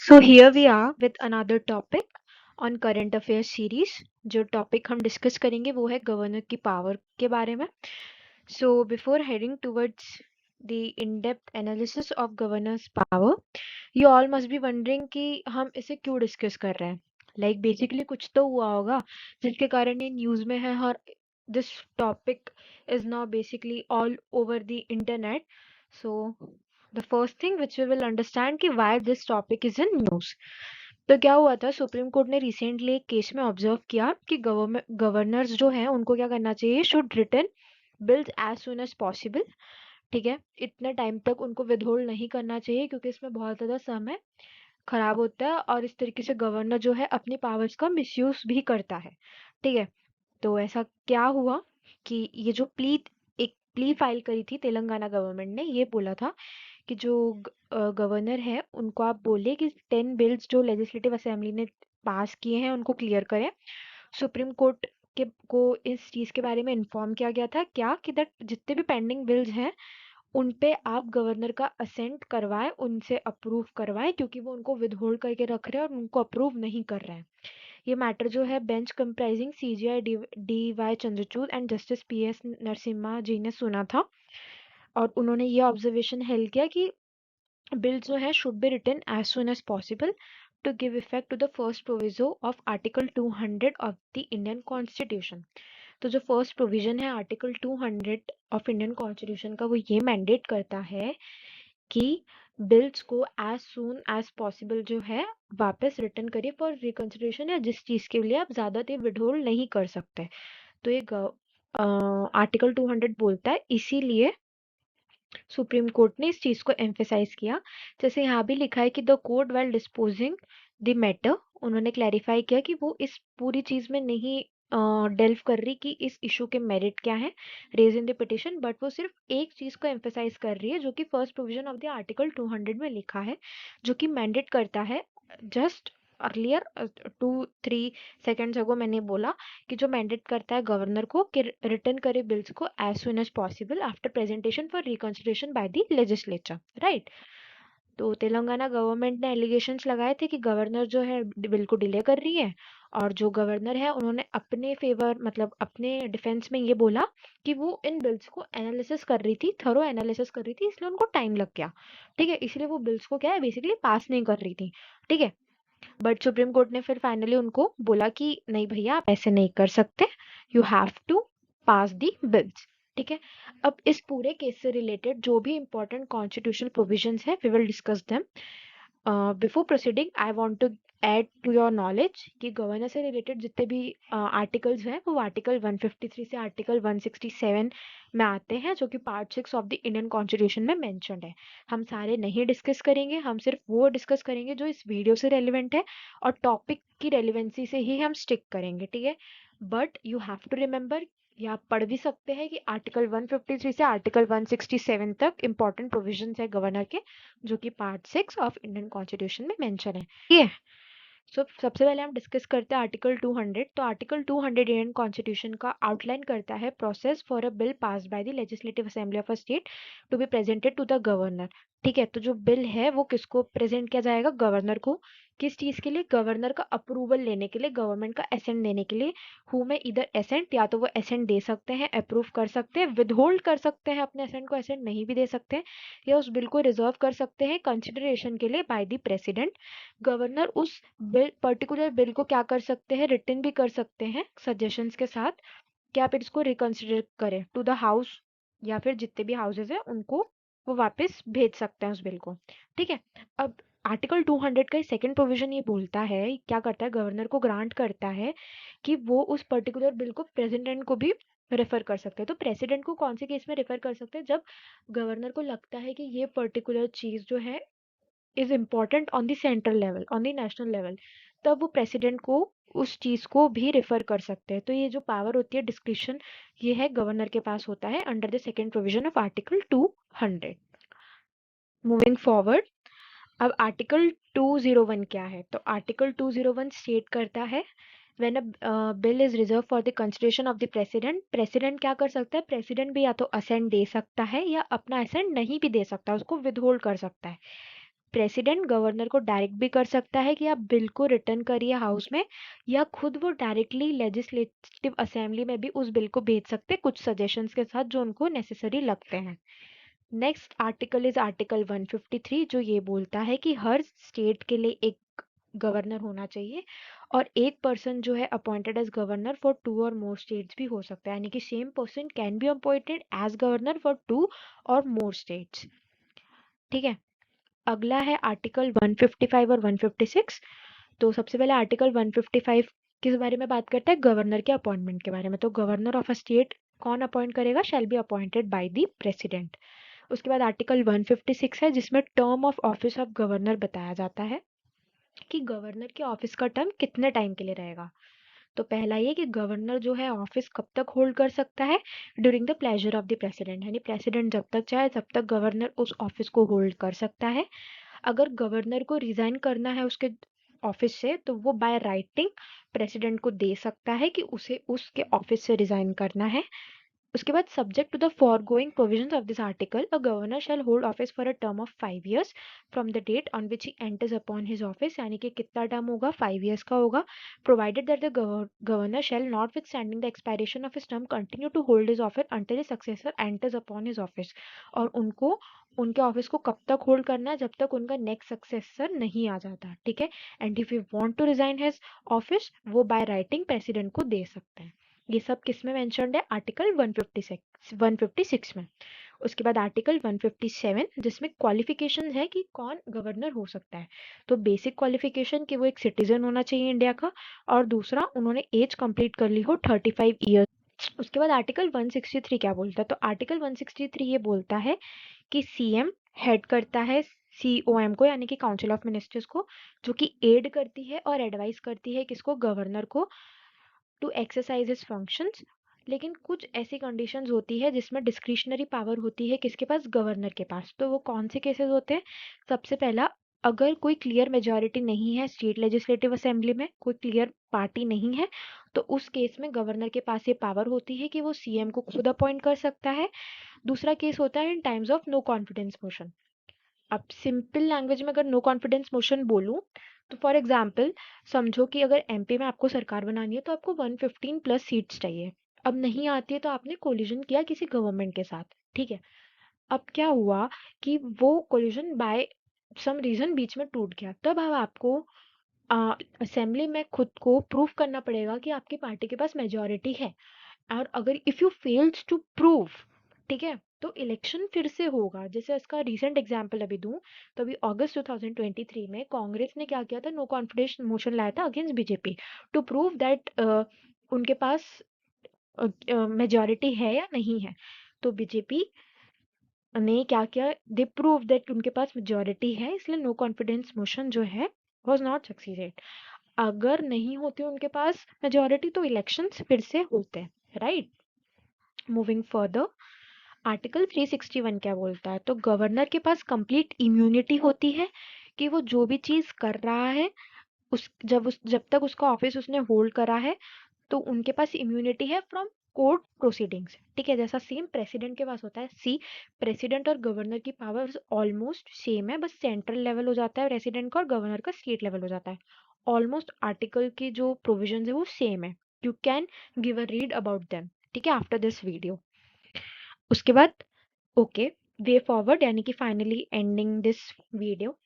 So here we are with another topic on current affairs series. जो topic हम discuss करेंगे वो है गवर्नर की पावर के बारे में. So before heading towards the in-depth analysis of governor's power, you all must be wondering कि हम इसे क्यों डिस्कस कर रहे हैं. Like basically कुछ तो हुआ होगा जिसके कारण ये न्यूज़ में है और this topic is now basically all over the internet. So the first thing which we will understand कि why this topic is in news. तो क्या हुआ था, सुप्रीम कोर्ट ने रिसेंटली एक केस में ऑब्जर्व किया कि गवर्नर्स जो हैं उनको क्या करना चाहिए, should return bills as soon as possible. ठीक है, इतने टाइम तक उनको विदहोल्ड नहीं करना चाहिए क्योंकि इसमें बहुत ज़्यादा समय खराब होता है और इस तरीके से गवर्नर जो है अपनी पावर्स का मिसयूज भी करता है. ठीक है, तो ऐसा क्या हुआ कि ये जो एक प्ली फाइल करी थी तेलंगाना गवर्नमेंट ने, ये बोला था कि जो गवर्नर है उनको आप बोले कि 10 बिल्स जो लेजिस्लेटिव असेंबली ने पास किए हैं उनको क्लियर करें. सुप्रीम कोर्ट के को इस चीज़ के बारे में इन्फॉर्म किया गया था क्या कि दैट जितने भी पेंडिंग बिल्स हैं उन पे आप गवर्नर का असेंट करवाएं, उनसे अप्रूव करवाएं क्योंकि वो उनको विदहोल्ड करके रख रहे हैं और उनको अप्रूव नहीं कर रहे हैं. ये मैटर जो है bench comprising CJI D Y Chandrachud and justice P S Narasimha ji ने सुना था और उन्होंने ये ऑब्जर्वेशन हेल्ड किया कि बिल जो है should be written as soon as possible to give effect to the first proviso of article 200 of the Indian constitution. तो जो फर्स्ट प्रोविजन है आर्टिकल 200 ऑफ इंडियन कॉन्स्टिट्यूशन का, वो ये मैंडेट करता है कि बिल्स को एज सून एज पॉसिबल जो है वापस रिटर्न करिए फॉर रिकंसिडरेशन, या जिस चीज़ के लिए आप ज़्यादा देर विड्रॉल नहीं कर सकते. तो ये आर्टिकल 200 बोलता है, इसीलिए सुप्रीम कोर्ट ने इस चीज़ को एम्फेसाइज किया. जैसे यहाँ भी लिखा है कि the court well disposing the matter, उन्होंने क्लैरिफाई किया कि वो इस पूरी चीज़ में नहीं डेल्व कर रही कि इस इशू के मेरिट क्या है raise in the petition, but वो सिर्फ एक चीज़ को एम्फेसाइज कर रही है जो कि first provision of the article 200 में लिखा है, जो कि मैंडेट करता है. जस्ट अर्लियर 2-3 सेकेंड्स अगो मैंने बोला कि जो मैंडेट करता है गवर्नर को कि रिटर्न करे बिल्स को as soon as possible after presentation for reconsideration by the legislature, right. तो तेलंगाना गवर्नमेंट ने एलिगेशंस लगाए थे कि गवर्नर जो है बिल को डिले कर रही है, और जो गवर्नर है उन्होंने अपने फेवर मतलब अपने डिफेंस में ये बोला कि वो इन बिल्स को एनालिसिस कर रही थी, थरो एनालिसिस कर रही थी, इसलिए उनको टाइम लग गया. ठीक है, इसलिए वो बिल्स को क्या है बेसिकली पास नहीं कर रही थी. ठीक है, बट सुप्रीम कोर्ट ने फिर फाइनली उनको बोला कि नहीं भैया आप ऐसे नहीं कर सकते, you have to pass the bills. ठीक है, अब इस पूरे केस से रिलेटेड जो भी इंपॉर्टेंट कॉन्स्टिट्यूशनल प्रोविजंस है we will discuss them. Before proceeding I want to add to your knowledge कि गवर्नर से रिलेटेड जितने भी आर्टिकल्स हैं वो आर्टिकल 153 से आर्टिकल 167 में आते हैं, जो कि part 6 of the Indian constitution में मेंशन्ड है. हम सारे नहीं डिस्कस करेंगे, हम सिर्फ वो डिस्कस करेंगे जो इस वीडियो से रेलिवेंट है और टॉपिक की रेलिवेंसी से ही हम स्टिक करेंगे. ठीक है, but you have to remember, या आप पढ़ भी सकते हैं कि आर्टिकल 153 से आर्टिकल 167 तक इंपॉर्टेंट प्रोविजंस है गवर्नर के, जो कि पार्ट 6 ऑफ इंडियन कॉन्स्टिट्यूशन में मेंशन है. ठीक है, सबसे पहले हम डिस्कस करते हैं आर्टिकल 200. तो आर्टिकल 200 इंडियन कॉन्स्टिट्यूशन का आउटलाइन करता है process for a bill passed by the legislative assembly of a state to be presented to the governor. ठीक है, तो जो बिल है वो किसको प्रेजेंट किया जाएगा, गवर्नर को. किस चीज़ के लिए, गवर्नर का अप्रूवल लेने के लिए, गवर्नमेंट का एसेंट देने के लिए. हु में इधर एसेंट, या तो वो एसेंट दे सकते हैं, अप्रूव कर सकते हैं, विदहोल्ड कर सकते हैं अपने एसेंट को, एसेंट नहीं भी दे सकते हैं, या उस बिल को रिजर्व कर सकते हैं कंसिडरेशन के लिए बाय द प्रेसिडेंट. गवर्नर उस बिल पर्टिकुलर बिल को क्या कर सकते हैं, रिटर्न भी कर सकते हैं सजेशंस के साथ कि आप इसको रिकंसिडर करें टू द हाउस, या फिर जितने भी हाउसेज हैं उनको वो वापस भेज सकते हैं उस बिल को. ठीक है, अब आर्टिकल 200 का सेकंड प्रोविजन ये बोलता है, क्या करता है, गवर्नर को ग्रांट करता है कि वो उस पर्टिकुलर बिल को प्रेसिडेंट को भी रेफर कर सकते हैं. तो प्रेसिडेंट को कौन से केस में रेफर कर सकते हैं, जब गवर्नर को लगता है कि ये पर्टिकुलर चीज़ जो है is important on the central level, on the national level, तब वो प्रेसिडेंट को उस चीज़ को भी रेफर कर सकते हैं. तो ये जो पावर होती है डिस्क्रिशन, ये है गवर्नर के पास होता है under the second provision of article 200. Moving forward, अब आर्टिकल 201 क्या है, तो आर्टिकल 201 स्टेट करता है when a bill is reserve for the consideration of the president. President क्या कर सकता है, प्रेसिडेंट भी या तो असेंट दे सकता है या अपना असेंट नहीं भी दे सकता, उसको विदहोल्ड कर सकता है. प्रेसिडेंट गवर्नर को डायरेक्ट भी कर सकता है कि आप बिल को रिटर्न करिए हाउस में, या खुद वो डायरेक्टली लेजिस्लेटिव असेंबली में भी उस बिल को भेज सकते हैं कुछ सजेशंस के साथ जो उनको नेसेसरी लगते हैं। नेक्स्ट आर्टिकल इज आर्टिकल 153, जो ये बोलता है कि हर स्टेट के लिए एक गवर्नर होना चाहिए और एक पर्सन जो है अपॉइंटेड एज गवर्नर फॉर 2 और मोर स्टेट्स भी हो सकता है, यानी कि same person can be appointed as governor for 2 और मोर स्टेट्स। ठीक है, अगला है आर्टिकल 155 और 156। तो सबसे पहले आर्टिकल 155 किस बारे में बात करता है, गवर्नर के अपॉइंटमेंट के बारे में। तो गवर्नर ऑफ अ स्टेट कौन अपॉइंट करेगा, shall be appointed by the president. उसके बाद आर्टिकल 156 है जिसमें term of office of governor बताया जाता है कि गवर्नर के ऑफिस का टर्म कितने टाइम के लिए रहेगा। तो पहला ये कि गवर्नर जो है ऑफिस कब तक होल्ड कर सकता है, during the pleasure of the president, यानी प्रेसिडेंट जब तक चाहे तब तक गवर्नर उस ऑफिस को होल्ड कर सकता है। अगर गवर्नर को रिजाइन करना है उसके ऑफिस से तो वो बाय राइटिंग प्रेसिडेंट को दे सकता है कि उसे उसके ऑफिस से रिजाइन करना है। उसके बाद subject to the foregoing provisions of this article a governor shall hold office for a term of 5 years from the date on which he enters upon his office, यानी कि कितना टर्म होगा, 5 years का होगा, provided that the governor shall notwithstanding the expiration of his term continue to hold his office until his successor enters upon his office. और उनको उनके office को कब तक होल्ड करना है, जब तक उनका नेक्स्ट सक्सेसर नहीं आ जाता। ठीक है, and if you want to resign his office वो बाय राइटिंग प्रेसिडेंट को दे सकते हैं। ये सब किस में मेंशन्ड है, आर्टिकल 156 में। उसके बाद आर्टिकल 157 जिसमें क्वालिफिकेशन है कि कौन गवर्नर हो सकता है। तो बेसिक क्वालिफिकेशन कि वो एक सिटीजन होना चाहिए इंडिया का, और दूसरा उन्होंने एज कंप्लीट कर ली हो 35 ईयर्स। उसके बाद आर्टिकल 163 क्या बोलता है, तो आर्टिकल 163 ये बोलता है कि सीएम हेड करता है सीओएम को, यानी कि काउंसिल ऑफ मिनिस्टर्स को, जो कि एड करती है और एडवाइस करती है किसको, गवर्नर को, टू एक्सरसाइज हिज फंक्शंस। लेकिन कुछ ऐसी कंडीशंस होती है जिसमें डिस्क्रिशनरी पावर होती है किसके पास, गवर्नर के पास। तो वो कौन से केसेस होते हैं, सबसे पहला, अगर कोई क्लियर मेजोरिटी नहीं है स्टेट लेजिस्लेटिव असेंबली में, कोई क्लियर पार्टी नहीं है, तो उस केस में गवर्नर के पास ये पावर होती है कि वो सीएम को खुद अपॉइंट कर सकता है। दूसरा केस होता है in times of no confidence motion. अब सिंपल लैंग्वेज में अगर नो कॉन्फिडेंस मोशन बोलूं तो फॉर एग्जाम्पल समझो कि अगर एमपी में आपको सरकार बनानी है तो आपको 115 प्लस सीट्स चाहिए। अब नहीं आती है तो आपने कोलिजन किया किसी गवर्नमेंट के साथ। ठीक है, अब क्या हुआ कि वो कोलिजन बाय सम रीजन बीच में टूट गया, तब अब आपको असेंबली में खुद को प्रूव करना पड़ेगा कि आपकी पार्टी के पास मेजोरिटी है। और अगर if you fails to prove, ठीक है, तो इलेक्शन फिर से होगा। जैसे इसका रीसेंट एग्जांपल अभी दूं तो अभी अगस्त 2023 में कांग्रेस ने क्या किया था, नो कॉन्फिडेंस मोशन लाया था against BJP to prove that उनके पास मेजोरिटी है या नहीं है। तो बीजेपी ने क्या किया, दे प्रूव दैट उनके पास मेजोरिटी है, इसलिए नो कॉन्फिडेंस मोशन जो है वाज नॉट सक्सीडेड। अगर नहीं होती उनके पास मेजोरिटी तो इलेक्शंस फिर से होते हैं, राइट। मूविंग फर्दर, आर्टिकल 361 क्या बोलता है, तो गवर्नर के पास कंप्लीट इम्यूनिटी होती है कि वो जो भी चीज कर रहा है जब तक उसका ऑफिस उसने होल्ड करा है तो उनके पास इम्यूनिटी है फ्रॉम कोर्ट प्रोसीडिंग्स। ठीक है, जैसा सेम प्रेसिडेंट के पास होता है। सी, प्रेसिडेंट और गवर्नर की पावर्स ऑलमोस्ट सेम है, बस सेंट्रल लेवल हो जाता है प्रेसिडेंट का और गवर्नर का स्टेट लेवल हो जाता है। ऑलमोस्ट आर्टिकल की जो प्रोविजंस है वो सेम है। You can give a read about them, ठीक है, आफ्टर दिस वीडियो। उसके बाद ओके, वे फॉरवर्ड, यानी कि फाइनली एंडिंग दिस वीडियो।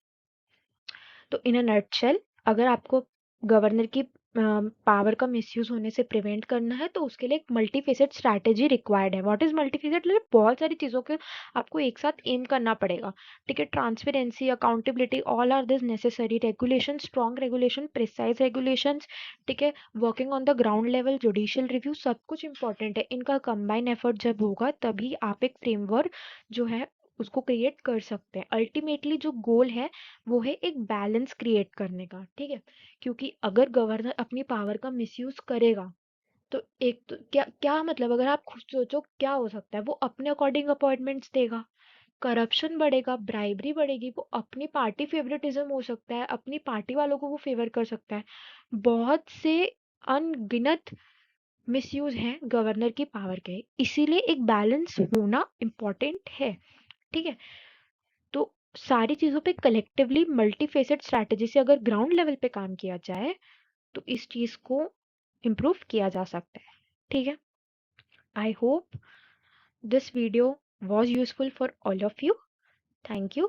तो इन अ नटशेल, अगर आपको गवर्नर की पावर का मिसयूज होने से प्रिवेंट करना है तो उसके लिए एक मल्टीफेसेट स्ट्रैटेजी रिक्वायर्ड है। व्हाट इज मल्टीफेसेट, मतलब बहुत सारी चीजों के आपको एक साथ एम करना पड़ेगा। ठीक है, transparency, accountability, all are this necessary. Regulation, strong regulation, precise regulation, ठीक है, working on the ground level, judicial review, सब कुछ इंपॉर्टेंट है। इनका कंबाइन एफर्ट जब होगा तभी आप एक फ्रेमवर्क जो है उसको क्रिएट कर सकते हैं। अल्टीमेटली जो गोल है वो है एक बैलेंस क्रिएट करने का। ठीक है, क्योंकि अगर गवर्नर अपनी पावर का मिसयूज करेगा तो एक तो क्या क्या मतलब, अगर आप खुद सोचो क्या हो सकता है, वो अपने अकॉर्डिंग अपॉइंटमेंट्स देगा, करप्शन बढ़ेगा, ब्राइबरी बढ़ेगी, वो अपनी पार्टी फेवरेटिज्म हो सकता है, अपनी पार्टी वालों को वो फेवर कर सकता है। बहुत से अनगिनत मिसयूज हैं गवर्नर की पावर के, इसीलिए एक बैलेंस होना इम्पोर्टेंट है। ठीक है, तो सारी चीज़ों पे कलेक्टिवली मल्टीफेसेट स्ट्रैटेजी से अगर ग्राउंड लेवल पे काम किया जाए तो इस चीज़ को इम्प्रूव किया जा सकता है। ठीक है, I hope this video was useful for all of you. Thank you.